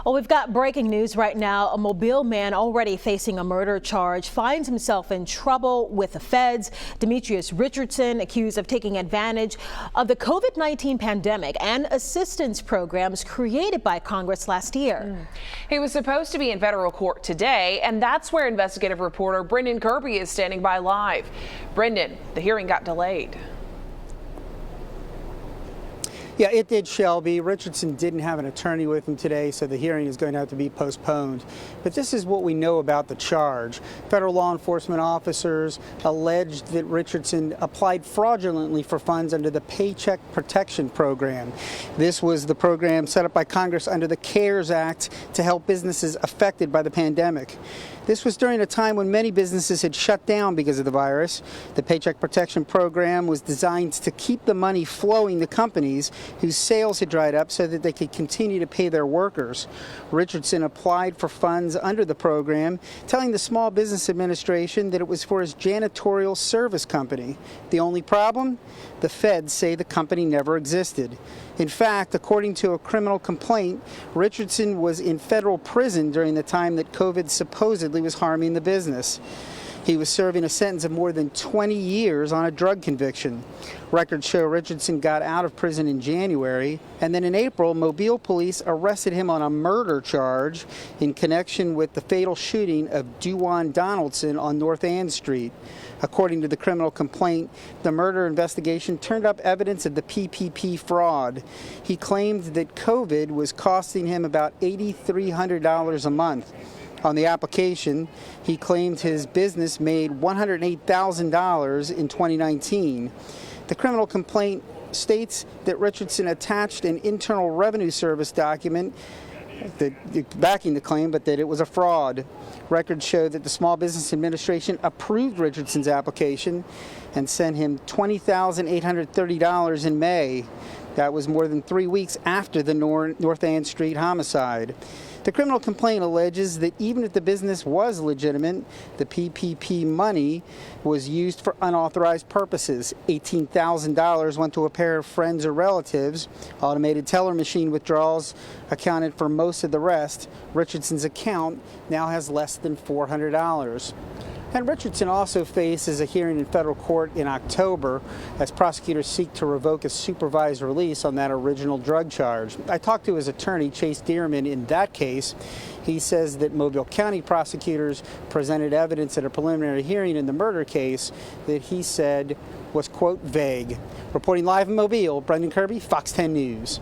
Well, we've got breaking news right now. A Mobile man already facing a murder charge finds himself in trouble with the feds. Demetrius Richardson, accused of taking advantage of the COVID-19 pandemic and assistance programs created by Congress last year. He was supposed to be in federal court today, and that's where investigative reporter Brendan Kirby is standing by live. Brendan, the hearing got delayed. Yeah, it did, Shelby. Richardson didn't have an attorney with him today, so the hearing is going to have to be postponed. But this is what we know about the charge. Federal law enforcement officers alleged that Richardson applied fraudulently for funds under the Paycheck Protection Program. This was the program set up by Congress under the CARES Act to help businesses affected by the pandemic. This was during a time when many businesses had shut down because of the virus. The Paycheck Protection Program was designed to keep the money flowing to companies whose sales had dried up so that they could continue to pay their workers. Richardson applied for funds under the program, telling the Small Business Administration that it was for his janitorial service company. The only problem? The feds say the company never existed. In fact, according to a criminal complaint, Richardson was in federal prison during the time that COVID supposedly was harming the business. He was serving a sentence of more than 20 years on a drug conviction. Records show Richardson got out of prison in January, and then in April, Mobile police arrested him on a murder charge in connection with the fatal shooting of Duwan Donaldson on North Ann Street. According to the criminal complaint, the murder investigation turned up evidence of the PPP fraud. He claimed that COVID was costing him about $8,300 a month. On the application, he claimed his business made $108,000 in 2019. The criminal complaint states that Richardson attached an Internal Revenue Service document backing the claim, but that it was a fraud. Records show that the Small Business Administration approved Richardson's application and sent him $20,830 in May. That was more than 3 weeks after the North Ann Street homicide. The criminal complaint alleges that even if the business was legitimate, the PPP money was used for unauthorized purposes. $18,000 went to a pair of friends or relatives. Automated teller machine withdrawals accounted for most of the rest. Richardson's account now has less than $400. And Richardson also faces a hearing in federal court in October as prosecutors seek to revoke a supervised release on that original drug charge. I talked to his attorney, Chase Dearman, in that case. He says that Mobile County prosecutors presented evidence at a preliminary hearing in the murder case that he said was, quote, vague. Reporting live in Mobile, Brendan Kirby, Fox 10 News.